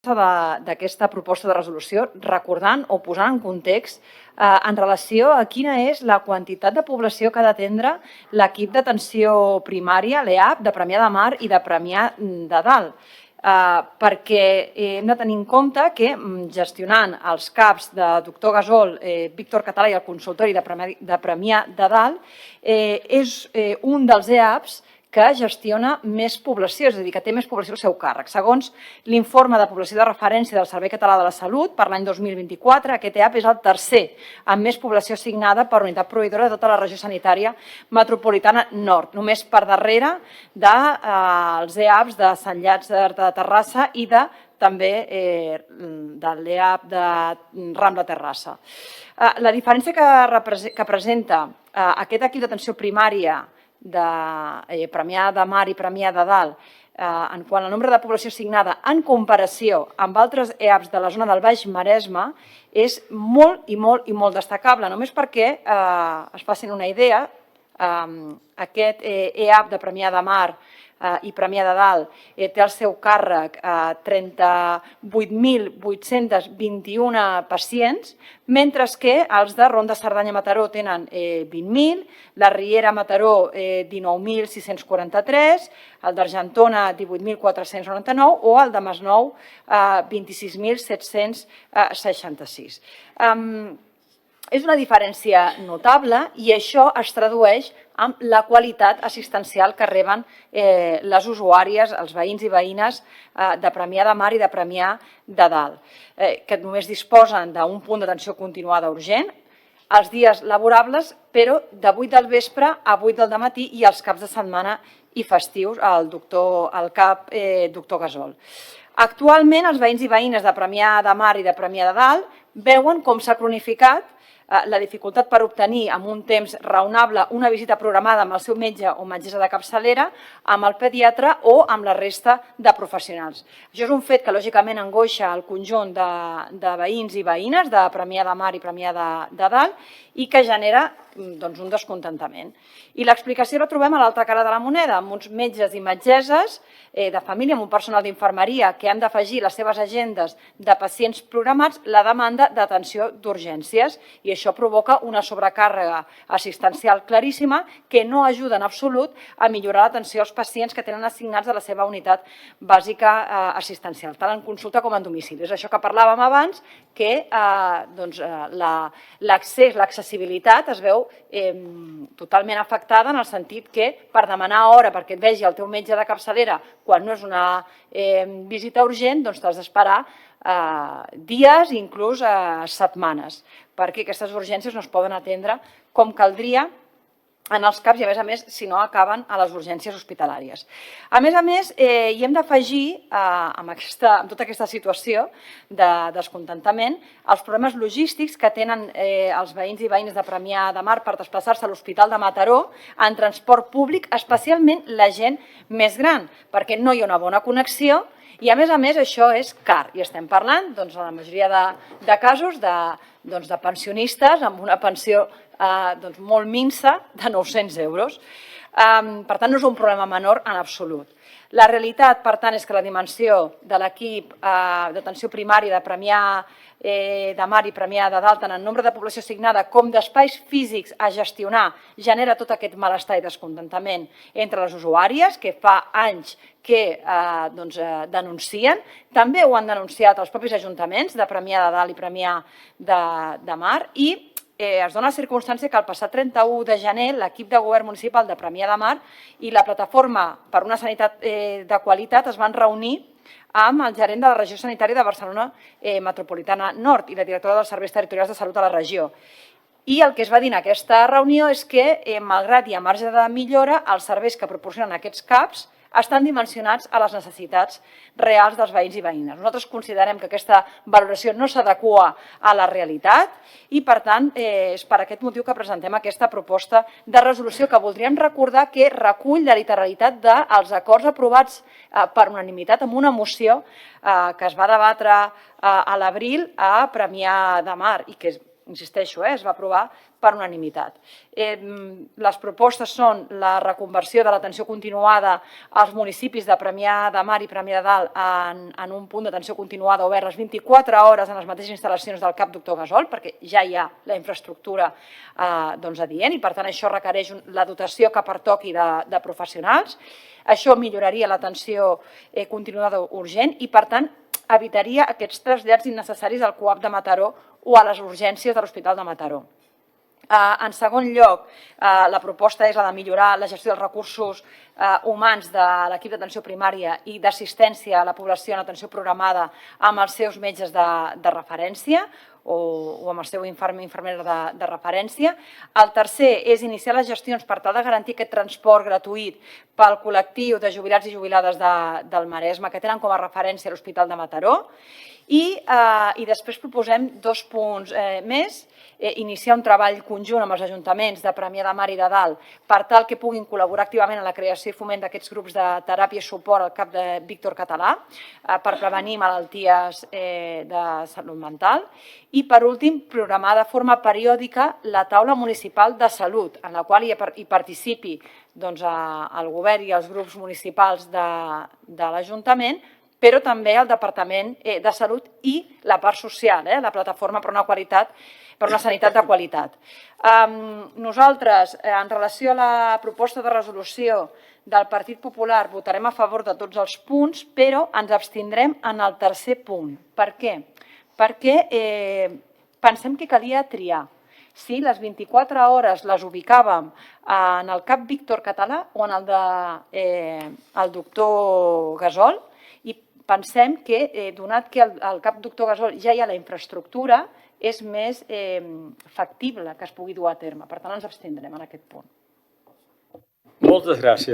d'aquesta proposta de resolució, recordant o posant en context en relació a quina és la quantitat de població que ha d'atendre l'equip d'atenció primària, l'EAP, de Premià de Mar i de Premià de Dalt. Perquè hem de tenir en compte que gestionant els CAPs de Doctor Gasol, Víctor Català i el consultori de Premià de Dalt és un dels EAPs que gestiona més població, és a dir, que té més població al seu càrrec. Segons l'informe de població de referència del Servei Català de la Salut, per l'any 2024, aquest EAP és el tercer amb més població assignada per unitat proveïdora de tota la regió sanitària metropolitana nord, només per darrere dels EAPs de Sant Llàtzer de Terrassa i també de l'EAP de Rambla Terrassa. La diferència que presenta aquest equip d'atenció primària de Premià de Mar i Premià de Dalt en quant al nombre de població assignada en comparació amb altres EAPs de la zona del Baix Maresme és molt i molt destacable. Només perquè es facin una idea, aquest EAP de Premià de Mar i Premià de Dalt té al seu càrrec 38.821 pacients, mentre que els de Ronda Cerdanya Mataró tenen 20.000, la Riera Mataró 19.643, el d'Argentona 18.499 o el de Masnou 26.766. És una diferència notable i això es tradueix en la qualitat assistencial que reben les usuàries, els veïns i veïnes de Premià de Mar i de Premià de Dalt, que només disposen d'un punt d'atenció continuada urgent els dies laborables, però de 8 del vespre a 8 del matí i els caps de setmana i festius al CAP Doctor Gasol. Actualment, els veïns i veïnes de Premià de Mar i de Premià de Dalt veuen com s'ha cronificat la dificultat per obtenir en un temps raonable una visita programada amb el seu metge o metgessa de capçalera, amb el pediatre o amb la resta de professionals. Això és un fet que lògicament angoixa el conjunt de veïns i veïnes de Premià de Mar i Premià de Dalt i que genera un descontentament. I l'explicació la trobem a l'altra cara de la moneda, amb uns metges i metgesses de família, amb un personal d'infermeria que han d'afegir les seves agendes de pacients programats la demanda d'atenció d'urgències i això provoca una sobrecàrrega assistencial claríssima que no ajuda en absolut a millorar l'atenció als pacients que tenen assignats a la seva unitat bàsica assistencial, tant en consulta com en domicili. És això que parlàvem abans, que l'accés, l'accessibilitat es veu totalment afectada en el sentit que per demanar hora perquè et vegi el teu metge de capçalera quan no és una visita urgent, doncs t'has d'esperar dies i inclús setmanes, perquè aquestes urgències no es poden atendre com caldria en els CAPs i, a més, si no, acaben a les urgències hospitalàries. A més, hi hem d'afegir, amb tota aquesta situació de descontentament, els problemes logístics que tenen els veïns i veïnes de Premià de Mar per desplaçar-se a l'Hospital de Mataró en transport públic, especialment la gent més gran, perquè no hi ha una bona connexió i, a més, això és car. I estem parlant, en la majoria de casos, de pensionistes amb una pensió molt minsa de 900 euros. Per tant, no és un problema menor en absolut. La realitat, per tant, és que la dimensió de l'equip d'atenció primària de Premià de Mar i Premià de Dalt, tant en nombre de població assignada com d'espais físics a gestionar, genera tot aquest malestar i descontentament entre les usuàries, que fa anys que denuncien. També ho han denunciat els propis ajuntaments de Premià de Dalt i Premià de Mar i es dona la circumstància que el passat 31 de gener l'equip de govern municipal de Premià de Mar i la plataforma per una sanitat de qualitat es van reunir amb el gerent de la regió sanitària de Barcelona Metropolitana Nord i la directora dels serveis territorials de salut a la regió. I el que es va dir en aquesta reunió és que, malgrat hi ha marge de millora, els serveis que proporcionen aquests CAPs estan dimensionats a les necessitats reals dels veïns i veïnes. Nosaltres considerem que aquesta valoració no s'adequa a la realitat i, per tant, és per aquest motiu que presentem aquesta proposta de resolució que voldríem recordar que recull la literalitat dels acords aprovats per unanimitat amb una moció que es va debatre a l'abril a Premià de Mar i que, insisteixo, es va aprovar per unanimitat. Les propostes són la reconversió de l'atenció continuada als municipis de Premià de Mar i Premià de Dalt en un punt d'atenció continuada obert les 24 hores en les mateixes instal·lacions del CAP Doctor Gasol, perquè ja hi ha la infraestructura adient i, per tant, això requereix la dotació que pertoqui de professionals. Això milloraria l'atenció continuada urgent i, per tant, evitaria aquests trasllats innecessaris al CUAP de Mataró o a les urgències de l'Hospital de Mataró. En segon lloc, la proposta és la de millorar la gestió dels recursos humans de l'equip d'atenció primària i d'assistència a la població en atenció programada amb els seus metges de referència o amb el seu infermera de referència. El tercer és iniciar les gestions per tal de garantir aquest transport gratuït pel col·lectiu de jubilats i jubilades del Maresme que tenen com a referència l'Hospital de Mataró. I després proposem 2 punts més, iniciar un treball conjunt amb els ajuntaments de Premià de Mar i de Dalt per tal que puguin col·laborar activament en la creació i foment d'aquests grups de teràpia i suport al CAP de Víctor Català per prevenir malalties de salut mental. I, per últim, programar de forma periòdica la taula municipal de salut, en la qual hi participi el govern i els grups municipals de l'Ajuntament, però també el Departament de Salut i la part social, la plataforma per una sanitat de qualitat. Nosaltres, en relació a la proposta de resolució del Partit Popular, votarem a favor de tots els punts, però ens abstindrem en el tercer punt. Per què? Perquè pensem que calia triar si les 24 hores les ubicàvem en el CAP Víctor Català o en el del doctor Gasol, i pensem que, donat que al CAP Doctor Gasol ja hi ha la infraestructura, és més factible que es pugui dur a terme. Per tant, ens abstindrem en aquest punt. Moltes gràcies.